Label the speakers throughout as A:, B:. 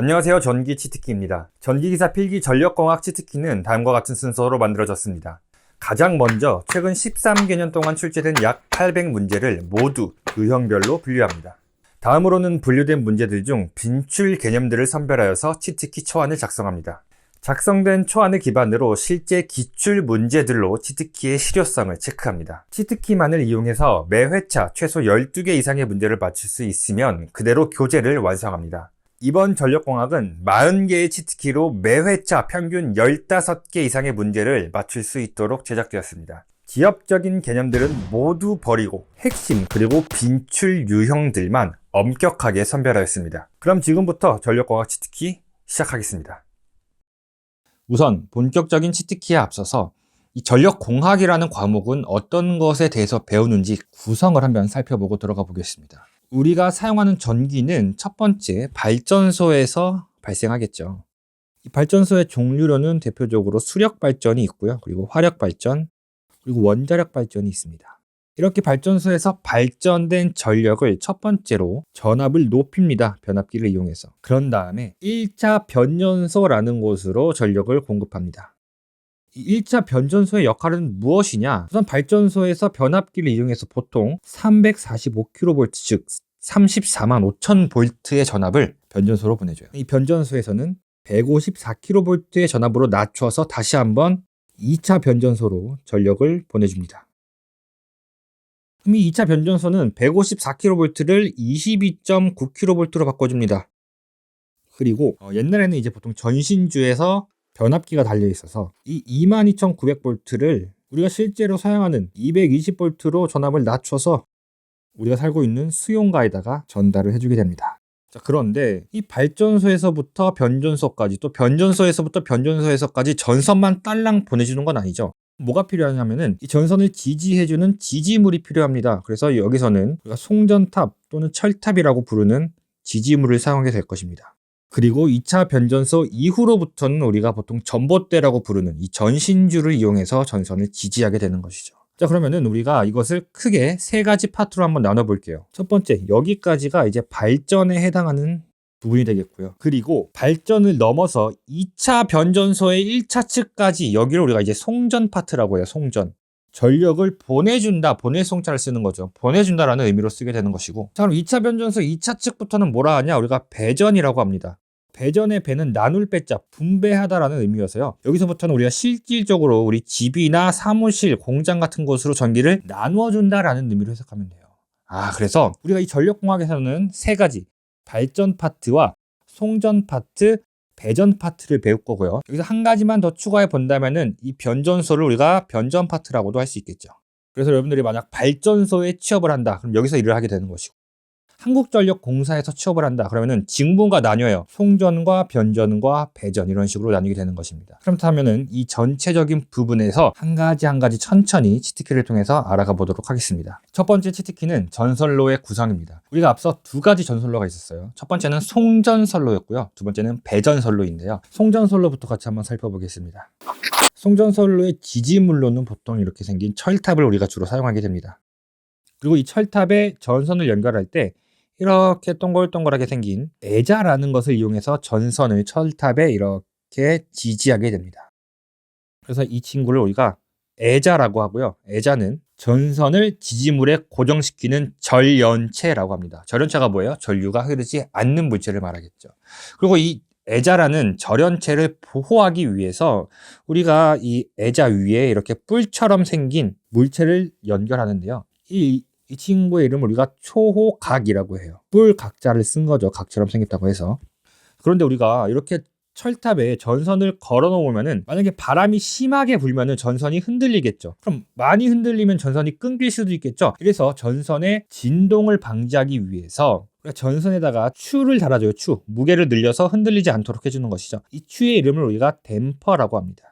A: 안녕하세요. 전기 치트키입니다. 전기기사 필기 전력공학 치트키는 다음과 같은 순서로 만들어졌습니다. 가장 먼저 최근 13개년 동안 출제된 약 800문제를 모두 유형별로 분류합니다. 다음으로는 분류된 문제들 중 빈출 개념들을 선별하여서 치트키 초안을 작성합니다. 작성된 초안을 기반으로 실제 기출 문제들로 치트키의 실효성을 체크합니다. 치트키만을 이용해서 매 회차 최소 12개 이상의 문제를 맞출 수 있으면 그대로 교재를 완성합니다. 이번 전력공학은 40개의 치트키로 매 회차 평균 15개 이상의 문제를 맞출 수 있도록 제작되었습니다. 기업적인 개념들은 모두 버리고 핵심 그리고 빈출 유형들만 엄격하게 선별하였습니다. 그럼 지금부터 전력공학 치트키 시작하겠습니다. 우선 본격적인 치트키에 앞서서 이 전력공학이라는 과목은 어떤 것에 대해서 배우는지 구성을 한번 살펴보고 들어가 보겠습니다. 우리가 사용하는 전기는 첫 번째 발전소에서 발생하겠죠. 이 발전소의 종류로는 대표적으로 수력 발전이 있고요. 그리고 화력 발전, 그리고 원자력 발전이 있습니다. 이렇게 발전소에서 발전된 전력을 첫 번째로 전압을 높입니다. 변압기를 이용해서. 그런 다음에 1차 변전소라는 곳으로 전력을 공급합니다. 이 1차 변전소의 역할은 무엇이냐? 우선 발전소에서 변압기를 이용해서 보통 345kV 즉 34만 5,000V의 전압을 변전소로 보내줘요. 이 변전소에서는 154kV의 전압으로 낮춰서 다시 한번 2차 변전소로 전력을 보내줍니다. 그럼 이 2차 변전소는 154kV를 22.9kV로 바꿔줍니다. 그리고 옛날에는 이제 보통 전신주에서 변압기가 달려 있어서 이 22,900V를 우리가 실제로 사용하는 220V로 전압을 낮춰서 우리가 살고 있는 수용가에다가 전달을 해주게 됩니다. 자, 그런데 이 발전소에서부터 변전소까지 또 변전소에서부터 변전소에서까지 전선만 딸랑 보내주는 건 아니죠. 뭐가 필요하냐면은 이 전선을 지지해주는 지지물이 필요합니다. 그래서 여기서는 우리가 송전탑 또는 철탑이라고 부르는 지지물을 사용하게 될 것입니다. 그리고 2차 변전소 이후로부터는 우리가 보통 전봇대라고 부르는 이 전신주를 이용해서 전선을 지지하게 되는 것이죠. 자, 그러면은 우리가 이것을 크게 세 가지 파트로 한번 나눠볼게요. 첫 번째, 여기까지가 이제 발전에 해당하는 부분이 되겠고요. 그리고 발전을 넘어서 2차 변전소의 1차 측까지 여기를 우리가 이제 송전 파트라고 해요. 송전. 전력을 보내준다, 보낼 송자를 쓰는 거죠. 보내준다라는 의미로 쓰게 되는 것이고. 자, 그럼 2차 변전소 2차 측부터는 뭐라 하냐? 우리가 배전이라고 합니다. 배전의 배는 나눌 배자, 분배하다라는 의미여서요. 여기서부터는 우리가 실질적으로 우리 집이나 사무실, 공장 같은 곳으로 전기를 나누어준다라는 의미로 해석하면 돼요. 그래서 우리가 이 전력공학에서는 세 가지 발전 파트와 송전 파트, 배전 파트를 배울 거고요. 여기서 한 가지만 더 추가해 본다면은 이 변전소를 우리가 변전 파트라고도 할 수 있겠죠. 그래서 여러분들이 만약 발전소에 취업을 한다, 그럼 여기서 일을 하게 되는 것이고, 한국전력공사에서 취업을 한다, 그러면은 직무가 나뉘어요. 송전과 변전과 배전 이런 식으로 나뉘게 되는 것입니다. 그렇다면은 이 전체적인 부분에서 한 가지 천천히 치트키를 통해서 알아가 보도록 하겠습니다. 첫 번째 치트키는 전선로의 구성입니다. 우리가 앞서 두 가지 전선로가 있었어요. 첫 번째는 송전선로였고요. 두 번째는 배전선로인데요. 송전선로부터 같이 한번 살펴보겠습니다. 송전선로의 지지물로는 보통 이렇게 생긴 철탑을 우리가 주로 사용하게 됩니다. 그리고 이 철탑에 전선을 연결할 때 이렇게 동글동글하게 생긴 애자라는 것을 이용해서 전선을 철탑에 이렇게 지지하게 됩니다. 그래서 이 친구를 우리가 애자라고 하고요. 애자는 전선을 지지물에 고정시키는 절연체라고 합니다. 절연체가 뭐예요? 전류가 흐르지 않는 물체를 말하겠죠. 그리고 이 애자라는 절연체를 보호하기 위해서 우리가 이 애자 위에 이렇게 뿔처럼 생긴 물체를 연결하는데요. 이 친구의 이름을 우리가 초호각이라고 해요. 뿔 각자를 쓴 거죠. 각처럼 생겼다고 해서. 그런데 우리가 이렇게 철탑에 전선을 걸어 놓으면은 만약에 바람이 심하게 불면은 전선이 흔들리겠죠. 그럼 많이 흔들리면 전선이 끊길 수도 있겠죠. 그래서 전선의 진동을 방지하기 위해서 우리가 전선에다가 추를 달아줘요. 추. 무게를 늘려서 흔들리지 않도록 해주는 것이죠. 이 추의 이름을 우리가 댐퍼라고 합니다.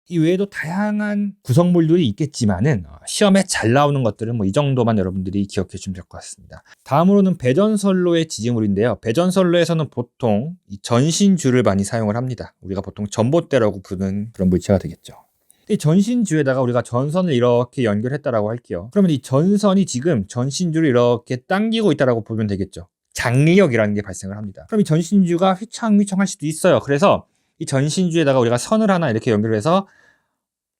A: 이 외에도 다양한 구성물들이 있겠지만은 시험에 잘 나오는 것들은 뭐 이 정도만 여러분들이 기억해 주시면 될 것 같습니다. 다음으로는 배전선로의 지지물인데요. 배전선로에서는 보통 이 전신주를 많이 사용을 합니다. 우리가 보통 전봇대라고 부르는 그런 물체가 되겠죠. 이 전신주에다가 우리가 전선을 이렇게 연결했다라고 할게요. 그러면 이 전선이 지금 전신주를 이렇게 당기고 있다라고 보면 되겠죠. 장력이라는 게 발생을 합니다. 그럼 이 전신주가 휘청휘청할 수도 있어요. 그래서 이 전신주에다가 우리가 선을 하나 이렇게 연결해서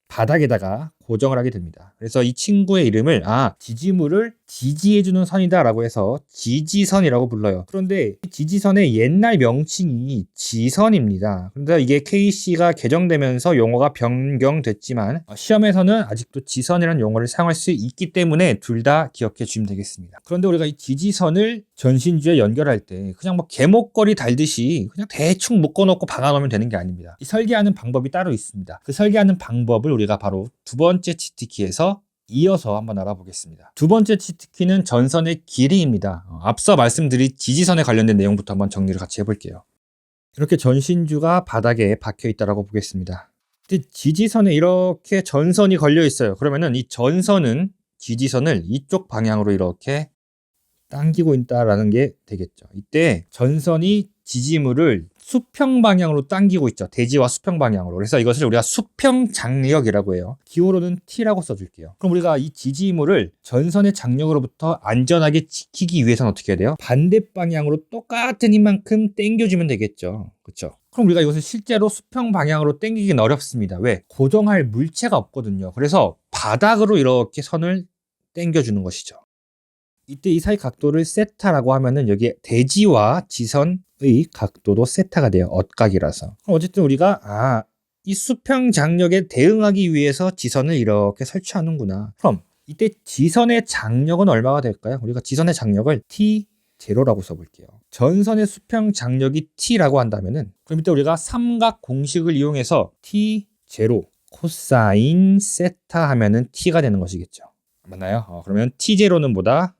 A: 바닥에다가 고정을 하게 됩니다. 그래서 이 친구의 이름을 지지물을 지지해주는 선이다라고 해서 지지선이라고 불러요. 그런데 이 지지선의 옛날 명칭이 지선입니다. 그런데 이게 KC가 개정되면서 용어가 변경됐지만 시험에서는 아직도 지선이라는 용어를 사용할 수 있기 때문에 둘 다 기억해 주시면 되겠습니다. 그런데 우리가 이 지지선을 전신주에 연결할 때 그냥 뭐 개목걸이 달듯이 그냥 대충 묶어놓고 박아놓으면 되는 게 아닙니다. 이 설계하는 방법이 따로 있습니다. 그 설계하는 방법을 우리가 바로 두 번째 치트키에서 이어서 한번 알아보겠습니다. 두 번째 치트키는 전선의 길이입니다. 앞서 말씀드린 지지선에 관련된 내용부터 한번 정리를 같이 해볼게요. 이렇게 전신주가 바닥에 박혀 있다고 보겠습니다. 지지선에 이렇게 전선이 걸려 있어요. 그러면은 이 전선은 지지선을 이쪽 방향으로 이렇게 당기고 있다라는 게 되겠죠. 이때 전선이 지지물을 수평 방향으로 당기고 있죠. 대지와 수평 방향으로. 그래서 이것을 우리가 수평 장력이라고 해요. 기호로는 T라고 써줄게요. 그럼 우리가 이 지지물을 전선의 장력으로부터 안전하게 지키기 위해서는 어떻게 해야 돼요? 반대 방향으로 똑같은 힘만큼 당겨주면 되겠죠. 그렇죠? 그럼 우리가 이것을 실제로 수평 방향으로 당기기는 어렵습니다. 왜? 고정할 물체가 없거든요. 그래서 바닥으로 이렇게 선을 당겨주는 것이죠. 이때 이 사이 각도를 세타라고 하면은 여기에 대지와 지선의 각도도 세타가 돼요. 엇각이라서. 그럼 어쨌든 우리가 이 수평 장력에 대응하기 위해서 지선을 이렇게 설치하는구나. 그럼 이때 지선의 장력은 얼마가 될까요? 우리가 지선의 장력을 T0라고 써볼게요. 전선의 수평 장력이 T라고 한다면은 그럼 이때 우리가 삼각 공식을 이용해서 T0 코사인 세타 하면은 T가 되는 것이겠죠. 맞나요? 그러면 T0는 뭐다?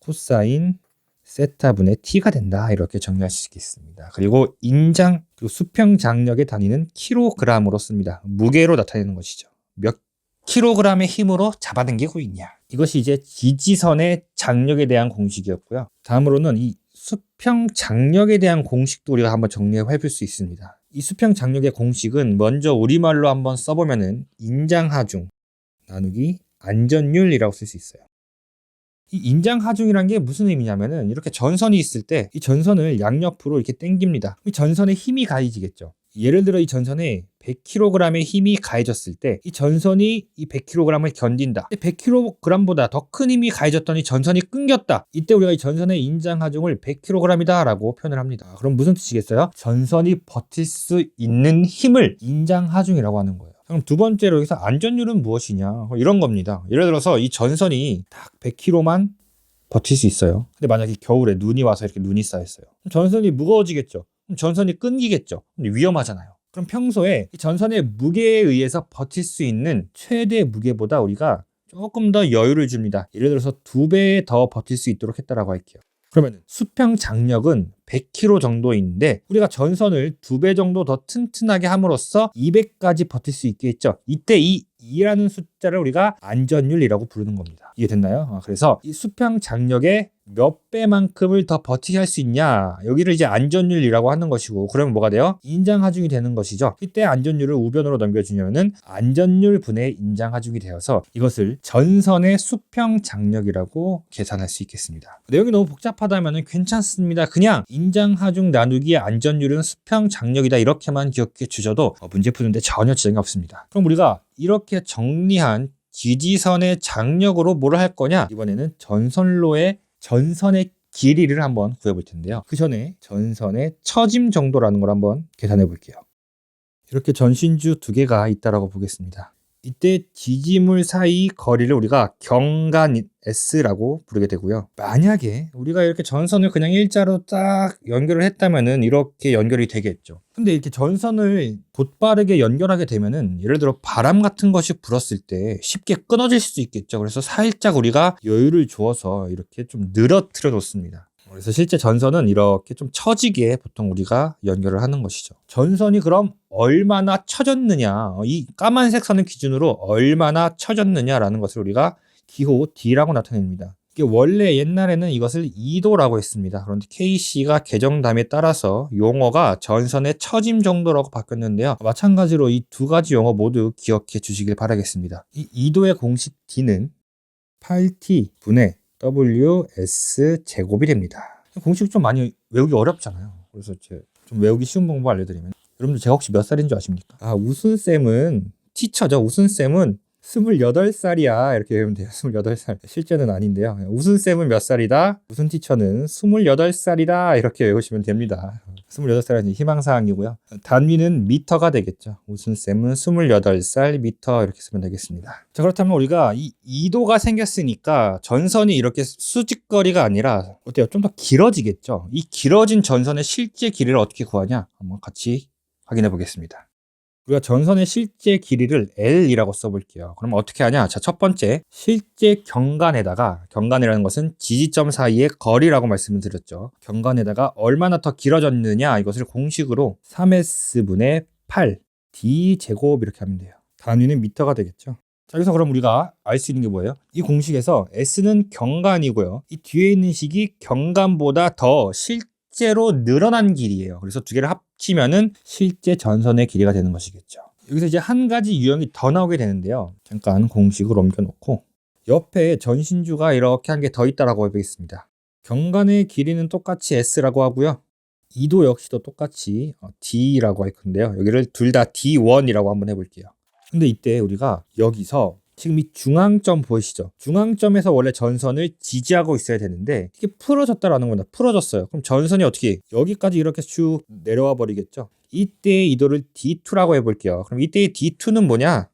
A: 코사인 세타분의 T가 된다. 이렇게 정리할 수 있겠습니다. 그리고 인장, 그리고 수평 장력의 단위는 킬로그램으로 씁니다. 무게로 나타내는 것이죠. 몇 킬로그램의 힘으로 잡아당기고 있냐. 이것이 이제 지지선의 장력에 대한 공식이었고요. 다음으로는 이 수평 장력에 대한 공식도 우리가 한번 정리해 볼 수 있습니다. 이 수평 장력의 공식은 먼저 우리말로 한번 써보면은 인장하중 나누기 안전율이라고 쓸 수 있어요. 이 인장하중이란 게 무슨 의미냐면은 이렇게 전선이 있을 때 이 전선을 양옆으로 이렇게 당깁니다. 이 전선에 힘이 가해지겠죠. 예를 들어 이 전선에 100kg의 힘이 가해졌을 때 이 전선이 이 100kg을 견딘다. 100kg보다 더 큰 힘이 가해졌더니 전선이 끊겼다. 이때 우리가 이 전선의 인장하중을 100kg이다 라고 표현을 합니다. 그럼 무슨 뜻이겠어요? 전선이 버틸 수 있는 힘을 인장하중이라고 하는 거예요. 그럼 두 번째로 여기서 안전율은 무엇이냐? 이런 겁니다. 예를 들어서 이 전선이 딱 100kg만 버틸 수 있어요. 근데 만약에 겨울에 눈이 와서 이렇게 눈이 쌓였어요. 전선이 무거워지겠죠. 그럼 전선이 끊기겠죠. 근데 위험하잖아요. 그럼 평소에 이 전선의 무게에 의해서 버틸 수 있는 최대 무게보다 우리가 조금 더 여유를 줍니다. 예를 들어서 2배 더 버틸 수 있도록 했다라고 할게요. 그러면 수평 장력은 100kg 정도인데 우리가 전선을 2배 정도 더 튼튼하게 함으로써 200까지 버틸 수 있게 했죠. 이때 이 2라는 숫자를 우리가 안전율이라고 부르는 겁니다. 이해됐나요? 그래서 이 수평 장력의 몇 배만큼을 더 버티게 할 수 있냐, 여기를 이제 안전율이라고 하는 것이고, 그러면 뭐가 돼요? 인장하중이 되는 것이죠. 이때 안전율을 우변으로 넘겨주냐면은 안전율 분의 인장하중이 되어서 이것을 전선의 수평 장력이라고 계산할 수 있겠습니다. 내용이 너무 복잡하다면 괜찮습니다. 그냥 인장하중 나누기 안전율은 수평 장력이다 이렇게만 기억해 주셔도 문제 푸는데 전혀 지장이 없습니다. 그럼 우리가 이렇게 정리한 지지선의 장력으로 뭘 할 거냐? 이번에는 전선의 길이를 한번 구해볼 텐데요. 그 전에 전선의 처짐 정도라는 걸 한번 계산해 볼게요. 이렇게 전신주 두 개가 있다라고 보겠습니다. 이때 지지물 사이 거리를 우리가 경간 S라고 부르게 되고요. 만약에 우리가 이렇게 전선을 그냥 일자로 딱 연결을 했다면은 이렇게 연결이 되겠죠. 근데 이렇게 전선을 곧바르게 연결하게 되면은 예를 들어 바람 같은 것이 불었을 때 쉽게 끊어질 수도 있겠죠. 그래서 살짝 우리가 여유를 주어서 이렇게 좀 늘어뜨려 놓습니다. 그래서 실제 전선은 이렇게 좀 처지게 보통 우리가 연결을 하는 것이죠. 전선이 그럼 얼마나 처졌느냐, 이 까만색 선을 기준으로 얼마나 처졌느냐라는 것을 우리가 기호 D라고 나타냅니다. 이게 원래 옛날에는 이것을 2도라고 했습니다. 그런데 KC가 개정됨에 따라서 용어가 전선의 처짐 정도라고 바뀌었는데요. 마찬가지로 이 두 가지 용어 모두 기억해 주시길 바라겠습니다. 이 2도의 공식 D는 8T 분의 WS 제곱이 됩니다. 공식 좀 많이 외우기 어렵잖아요. 그래서 좀 외우기 쉬운 방법 알려드리면, 여러분들 제가 혹시 몇 살인 줄 아십니까? 우순쌤은 티처죠. 우순쌤은 28살이야 이렇게 외우면 돼요. 28살. 실제는 아닌데요. 우순쌤은 몇 살이다? 우순 티처는 28살이다 이렇게 외우시면 됩니다. 28살은 희망사항이고요. 단위는 미터가 되겠죠. 우순쌤은 28살 미터 이렇게 쓰면 되겠습니다. 자, 그렇다면 우리가 이 2도가 생겼으니까 전선이 이렇게 수직거리가 아니라 어때요? 좀 더 길어지겠죠. 이 길어진 전선의 실제 길이를 어떻게 구하냐? 한번 같이 확인해 보겠습니다. 우리가 전선의 실제 길이를 L이라고 써볼게요. 그럼 어떻게 하냐? 자, 첫 번째, 실제 경관에다가, 경관이라는 것은 지지점 사이의 거리라고 말씀을 드렸죠. 경관에다가 얼마나 더 길어졌느냐, 이것을 공식으로 3S분의 8 D제곱 이렇게 하면 돼요. 단위는 미터가 되겠죠. 자, 여기서 그럼 우리가 알 수 있는 게 뭐예요? 이 공식에서 S는 경관이고요. 이 뒤에 있는 식이 경관보다 더 실제로 늘어난 길이에요. 그래서 두 개를 합치면은 실제 전선의 길이가 되는 것이겠죠. 여기서 이제 한 가지 유형이 더 나오게 되는데요. 잠깐 공식을 옮겨놓고 옆에 전신주가 이렇게 한 개 더 있다라고 해보겠습니다. 경관의 길이는 똑같이 S라고 하고요. 2도 역시도 똑같이 D라고 할 건데요. 여기를 둘 다 D1이라고 한번 해볼게요. 근데 이때 우리가 여기서 지금 이 중앙점 보이시죠? 중앙점에서 원래 전선을 지지하고 있어야 되는데 이게 풀어졌다라는 겁니다. 풀어졌어요. 그럼 전선이 어떻게 여기까지 이렇게 쭉 내려와 버리겠죠? 이때의 이도를 D2라고 해볼게요. 그럼 이때의 D2는 뭐냐?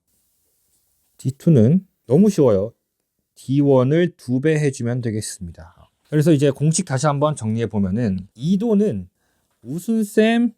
A: D2는 너무 쉬워요. D1을 2배 해주면 되겠습니다. 그래서 이제 공식 다시 한번 정리해 보면은 이도는 우순쌤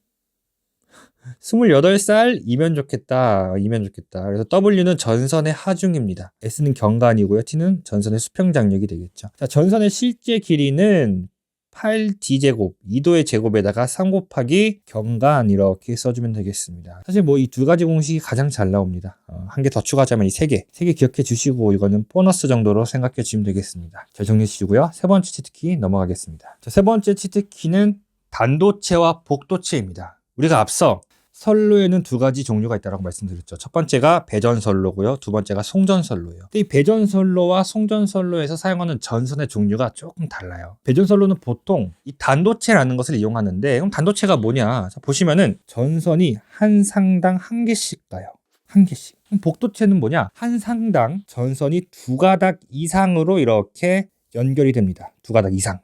A: 28살이면 좋겠다. 그래서 W는 전선의 하중입니다. S는 경관이고요. T는 전선의 수평 장력이 되겠죠. 자, 전선의 실제 길이는 8D제곱, 2도의 제곱에다가 3 곱하기 경관 이렇게 써주면 되겠습니다. 사실 뭐 이 두 가지 공식이 가장 잘 나옵니다. 한 개 더 추가하자면 이 세 개 기억해 주시고 이거는 보너스 정도로 생각해 주시면 되겠습니다. 잘 정리해 주시고요. 세 번째 치트키 넘어가겠습니다. 자, 세 번째 치트키는 단도체와 복도체입니다. 우리가 앞서 선로에는 두 가지 종류가 있다고 말씀드렸죠. 첫 번째가 배전선로고요. 두 번째가 송전선로예요. 근데 이 배전선로와 송전선로에서 사용하는 전선의 종류가 조금 달라요. 배전선로는 보통 이 단도체라는 것을 이용하는데, 그럼 단도체가 뭐냐? 자, 보시면은 전선이 한 상당 한 개씩 가요. 한 개씩. 그럼 복도체는 뭐냐? 한 상당 전선이 두 가닥 이상으로 이렇게 연결이 됩니다. 두 가닥 이상.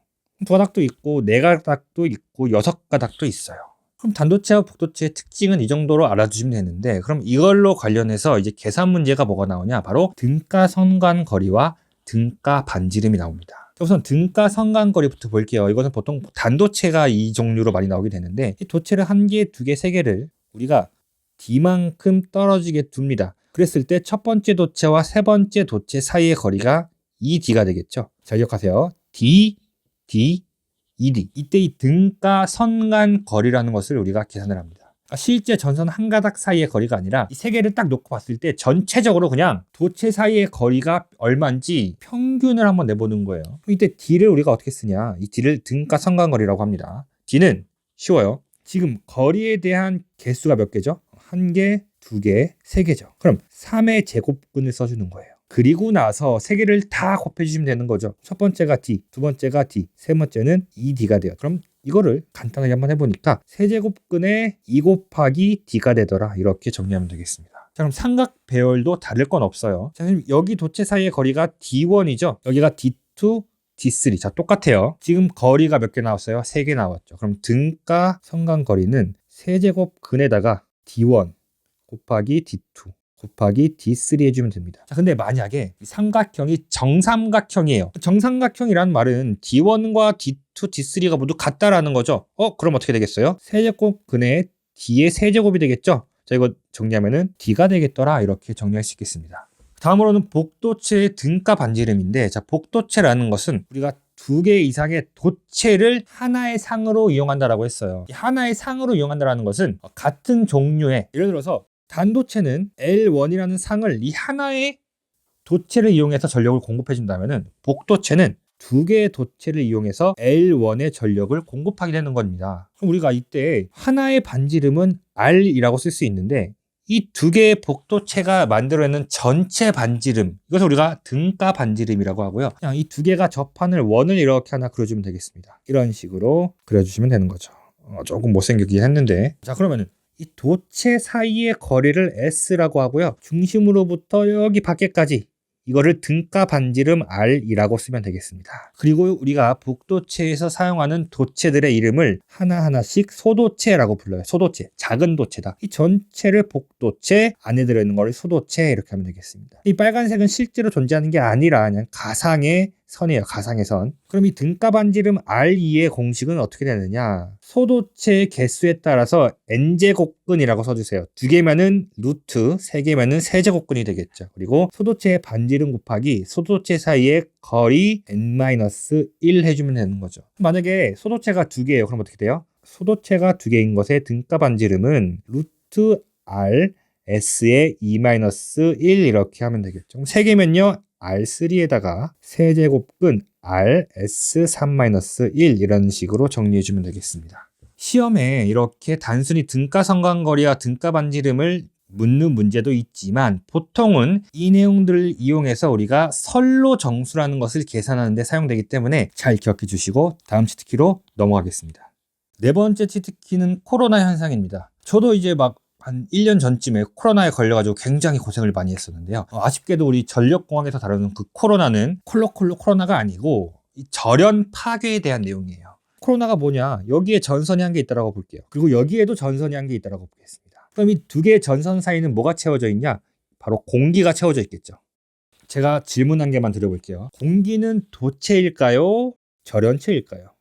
A: 두 가닥도 있고 네 가닥도 있고 여섯 가닥도 있어요. 그럼 단도체와 복도체의 특징은 이 정도로 알아두시면 되는데, 그럼 이걸로 관련해서 이제 계산 문제가 뭐가 나오냐? 바로 등가 선간 거리와 등가 반지름이 나옵니다. 우선 등가 선간 거리부터 볼게요. 이거는 보통 단도체가 이 종류로 많이 나오게 되는데, 이 도체를 한 개, 두 개, 세 개를 우리가 D만큼 떨어지게 둡니다. 그랬을 때 첫 번째 도체와 세 번째 도체 사이의 거리가 2D가 되겠죠. 잘 기억하세요. D, ED. 이때 이 등가 선간 거리라는 것을 우리가 계산을 합니다. 실제 전선 한 가닥 사이의 거리가 아니라 이 세 개를 딱 놓고 봤을 때 전체적으로 그냥 도체 사이의 거리가 얼마인지 평균을 한번 내보는 거예요. 이때 D를 우리가 어떻게 쓰냐? 이 D를 등가 선간 거리라고 합니다. D는 쉬워요. 지금 거리에 대한 개수가 몇 개죠? 한 개, 두 개, 세 개죠. 그럼 3의 제곱근을 써주는 거예요. 그리고 나서 세 개를 다 곱해주시면 되는 거죠. 첫 번째가 D, 두 번째가 D, 세 번째는 2D가 돼요. 그럼 이거를 간단하게 한번 해보니까 세제곱근에 2 곱하기 D가 되더라. 이렇게 정리하면 되겠습니다. 자, 그럼 삼각 배열도 다를 건 없어요. 자, 여기 도체 사이의 거리가 D1이죠. 여기가 D2, D3. 자, 똑같아요. 지금 거리가 몇 개 나왔어요? 3개 나왔죠. 그럼 등가 선간 거리는 세제곱근에다가 D1 곱하기 D2 곱하기 D3 해주면 됩니다. 자, 근데 만약에 이 삼각형이 정삼각형이에요. 정삼각형이란 말은 D1과 D2, D3가 모두 같다라는 거죠. 그럼 어떻게 되겠어요? 세제곱근에 D의 세제곱이 되겠죠? 자, 이거 정리하면은 D가 되겠더라. 이렇게 정리할 수 있겠습니다. 다음으로는 복도체의 등가 반지름인데, 자, 복도체라는 것은 우리가 두 개 이상의 도체를 하나의 상으로 이용한다라고 했어요. 이 하나의 상으로 이용한다라는 것은 같은 종류의, 예를 들어서 단도체는 L1이라는 상을 이 하나의 도체를 이용해서 전력을 공급해 준다면은 복도체는 두 개의 도체를 이용해서 L1의 전력을 공급하게 되는 겁니다. 그럼 우리가 이때 하나의 반지름은 R이라고 쓸 수 있는데 이 두 개의 복도체가 만들어내는 전체 반지름, 이것을 우리가 등가 반지름이라고 하고요. 그냥 이 두 개가 접하는 원을 이렇게 하나 그려주면 되겠습니다. 이런 식으로 그려주시면 되는 거죠. 조금 못생기긴 했는데, 자, 그러면은 이 도체 사이의 거리를 S라고 하고요. 중심으로부터 여기 밖에까지, 이거를 등가 반지름 R이라고 쓰면 되겠습니다. 그리고 우리가 복도체에서 사용하는 도체들의 이름을 하나하나씩 소도체라고 불러요. 소도체, 작은 도체다. 이 전체를 복도체, 안에 들어있는 거를 소도체 이렇게 하면 되겠습니다. 이 빨간색은 실제로 존재하는 게 아니라 그냥 가상의 선이에요. 가상의 선. 그럼 이 등가 반지름 R2의 공식은 어떻게 되느냐? 소도체의 개수에 따라서 n제곱근이라고 써주세요. 2개면은 루트, 3개면은 세제곱근이 되겠죠. 그리고 소도체의 반지름 곱하기 소도체 사이의 거리 n-1 해주면 되는 거죠. 만약에 소도체가 2개예요. 그럼 어떻게 돼요? 소도체가 2개인 것의 등가 반지름은 루트 R S의 2-1 이렇게 하면 되겠죠. 그럼 3개면요. R3에다가 세제곱근 RS3-1 이런 식으로 정리해주면 되겠습니다. 시험에 이렇게 단순히 등가 성간거리와 등가 반지름을 묻는 문제도 있지만 보통은 이 내용들을 이용해서 우리가 선로 정수라는 것을 계산하는 데 사용되기 때문에 잘 기억해 주시고 다음 치트키로 넘어가겠습니다. 네 번째 치트키는 코로나 현상입니다. 저도 이제 한 1년 전쯤에 코로나에 걸려가지고 굉장히 고생을 많이 했었는데요. 아쉽게도 우리 전력공학에서 다루는 그 코로나는 코로나가 아니고 이 절연 파괴에 대한 내용이에요. 코로나가 뭐냐? 여기에 전선이 한 개 있다고 볼게요. 그리고 여기에도 전선이 한 개 있다고 보겠습니다. 그럼 이 두 개의 전선 사이는 뭐가 채워져 있냐? 바로 공기가 채워져 있겠죠. 제가 질문 한 개만 드려볼게요. 공기는 도체일까요? 절연체일까요?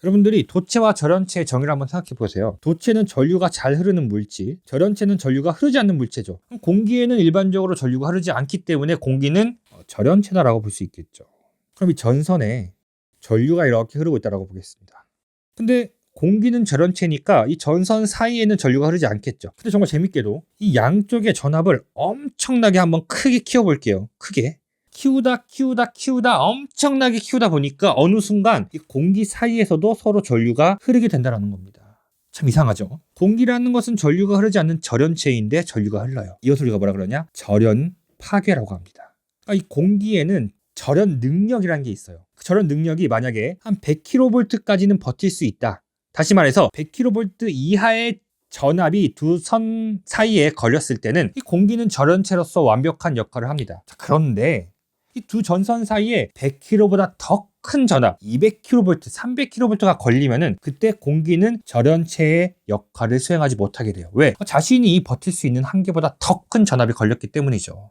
A: 여러분들이 도체와 절연체의 정의를 한번 생각해 보세요. 도체는 전류가 잘 흐르는 물질, 절연체는 전류가 흐르지 않는 물체죠. 공기에는 일반적으로 전류가 흐르지 않기 때문에 공기는 절연체다라고 볼 수 있겠죠. 그럼 이 전선에 전류가 이렇게 흐르고 있다고 보겠습니다. 근데 공기는 절연체니까 이 전선 사이에는 전류가 흐르지 않겠죠. 근데 정말 재밌게도 이 양쪽의 전압을 엄청나게 한번 크게 키워볼게요. 크게. 키우다 엄청나게 키우다 보니까 어느 순간 이 공기 사이에서도 서로 전류가 흐르게 된다는 겁니다. 참 이상하죠? 공기라는 것은 전류가 흐르지 않는 절연체인데 전류가 흘러요. 이것을 우리가 뭐라 그러냐? 절연 파괴라고 합니다. 그러니까 이 공기에는 절연 능력이라는 게 있어요. 그 절연 능력이 만약에 한 100kV까지는 버틸 수 있다. 다시 말해서 100kV 이하의 전압이 두 선 사이에 걸렸을 때는 이 공기는 절연체로서 완벽한 역할을 합니다. 자, 그런데 이 두 전선 사이에 100kV보다 더 큰 전압, 200kV, 300kV가 걸리면은 그때 공기는 절연체의 역할을 수행하지 못하게 돼요. 왜? 자신이 버틸 수 있는 한계보다 더 큰 전압이 걸렸기 때문이죠.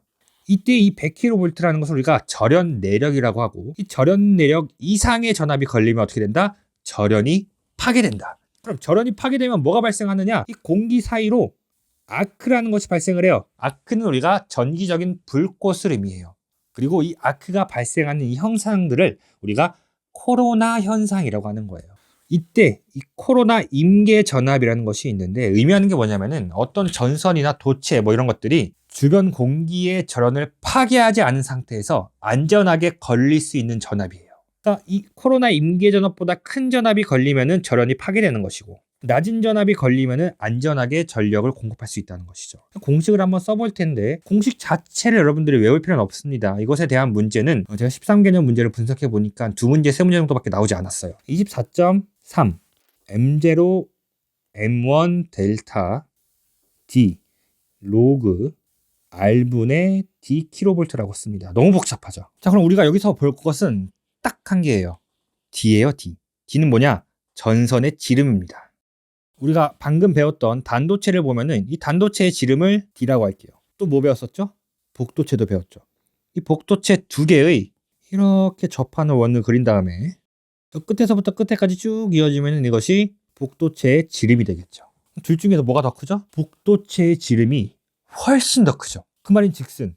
A: 이때 이 100kV라는 것을 우리가 절연 내력이라고 하고, 이 절연 내력 이상의 전압이 걸리면 어떻게 된다? 절연이 파괴된다. 그럼 절연이 파괴되면 뭐가 발생하느냐? 이 공기 사이로 아크라는 것이 발생을 해요. 아크는 우리가 전기적인 불꽃을 의미해요. 그리고 이 아크가 발생하는 이 현상들을 우리가 코로나 현상이라고 하는 거예요. 이때 이 코로나 임계 전압이라는 것이 있는데 의미하는 게 뭐냐면은 어떤 전선이나 도체 뭐 이런 것들이 주변 공기의 절연을 파괴하지 않은 상태에서 안전하게 걸릴 수 있는 전압이에요. 그러니까 이 코로나 임계 전압보다 큰 전압이 걸리면은 절연이 파괴되는 것이고, 낮은 전압이 걸리면은 안전하게 전력을 공급할 수 있다는 것이죠. 공식을 한번 써볼 텐데 공식 자체를 여러분들이 외울 필요는 없습니다. 이것에 대한 문제는 제가 13개년 문제를 분석해 보니까 2문제, 3문제 정도밖에 나오지 않았어요. 24.3 M0 M1 델타 D 로그 R분의 D 킬로볼트라고 씁니다. 너무 복잡하죠. 자, 그럼 우리가 여기서 볼 것은 딱 한 개예요. D예요, D. D는 뭐냐? 전선의 지름입니다. 우리가 방금 배웠던 단도체를 보면은 이 단도체의 지름을 D라고 할게요. 또 뭐 배웠었죠? 복도체도 배웠죠. 이 복도체 두 개의 이렇게 접하는 원을 그린 다음에 끝에서부터 끝에까지 쭉 이어지면 이것이 복도체의 지름이 되겠죠. 둘 중에서 뭐가 더 크죠? 복도체의 지름이 훨씬 더 크죠. 그 말인 즉슨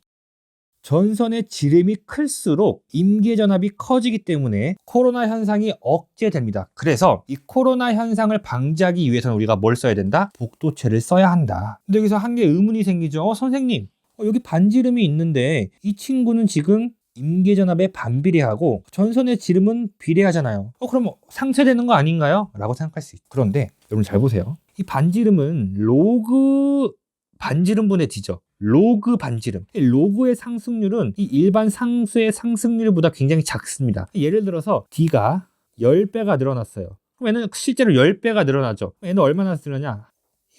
A: 전선의 지름이 클수록 임계 전압이 커지기 때문에 코로나 현상이 억제됩니다. 그래서 이 코로나 현상을 방지하기 위해서는 우리가 뭘 써야 된다? 복도체를 써야 한다. 근데 여기서 한 개 의문이 생기죠. 선생님, 여기 반지름이 있는데 이 친구는 지금 임계 전압에 반비례하고 전선의 지름은 비례하잖아요. 그럼 상쇄되는 거 아닌가요? 라고 생각할 수 있죠. 그런데 여러분 잘 보세요. 이 반지름은 로그 반지름분의 D죠. 로그 반지름. 이 로그의 상승률은 이 일반 상수의 상승률보다 굉장히 작습니다. 예를 들어서 D가 10배가 늘어났어요. 그럼 얘는 실제로 10배가 늘어나죠. 얘는 얼마나 늘어나냐?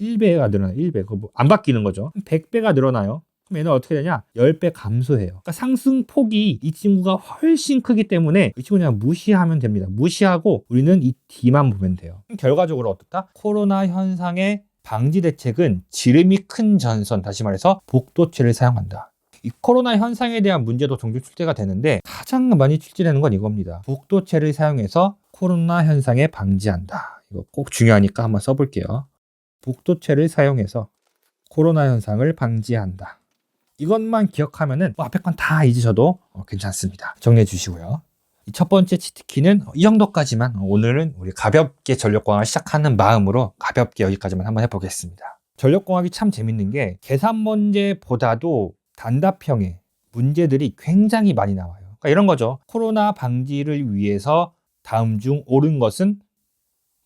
A: 1배가 늘어나요. 1배. 그거 안 바뀌는 거죠. 100배가 늘어나요. 그럼 얘는 어떻게 되냐? 10배 감소해요. 그러니까 상승폭이 이 친구가 훨씬 크기 때문에 이 친구 그냥 무시하면 됩니다. 무시하고 우리는 이 D만 보면 돼요. 결과적으로 어떻다? 코로나 현상의 방지 대책은 지름이 큰 전선, 다시 말해서 복도체를 사용한다. 이 코로나 현상에 대한 문제도 종종 출제가 되는데 가장 많이 출제되는 건 이겁니다. 복도체를 사용해서 코로나 현상에 방지한다. 이거 꼭 중요하니까 한번 써볼게요. 복도체를 사용해서 코로나 현상을 방지한다. 이것만 기억하면은 앞에 건 다 잊으셔도 괜찮습니다. 정리해 주시고요. 첫 번째 치트키는 이 정도까지만, 오늘은 우리 가볍게 전력공학을 시작하는 마음으로 가볍게 여기까지만 한번 해보겠습니다. 전력공학이 참 재밌는 게 계산 문제보다도 단답형의 문제들이 굉장히 많이 나와요. 그러니까 이런 거죠. 코로나 방지를 위해서 다음 중 옳은 것은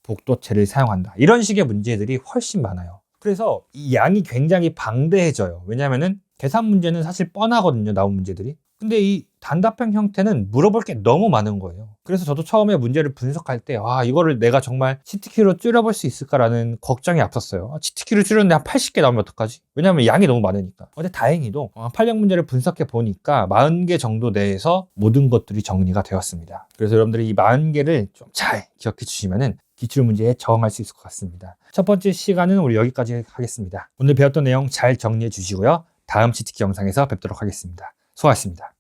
A: 복도체를 사용한다. 이런 식의 문제들이 훨씬 많아요. 그래서 이 양이 굉장히 방대해져요. 왜냐하면은 계산 문제는 사실 뻔하거든요, 나온 문제들이. 근데 이 단답형 형태는 물어볼 게 너무 많은 거예요. 그래서 저도 처음에 문제를 분석할 때 이거를 내가 정말 치트키로 줄여볼 수 있을까라는 걱정이 앞섰어요. 치트키로 줄였는데 한 80개 나오면 어떡하지? 왜냐하면 양이 너무 많으니까. 근데 다행히도 8력 문제를 분석해 보니까 40개 정도 내에서 모든 것들이 정리가 되었습니다. 그래서 여러분들이 이 40개를 좀 잘 기억해 주시면은 기출문제에 적응할 수 있을 것 같습니다. 첫 번째 시간은 우리 여기까지 하겠습니다. 오늘 배웠던 내용 잘 정리해 주시고요. 다음 치트키 영상에서 뵙도록 하겠습니다. 수고하셨습니다.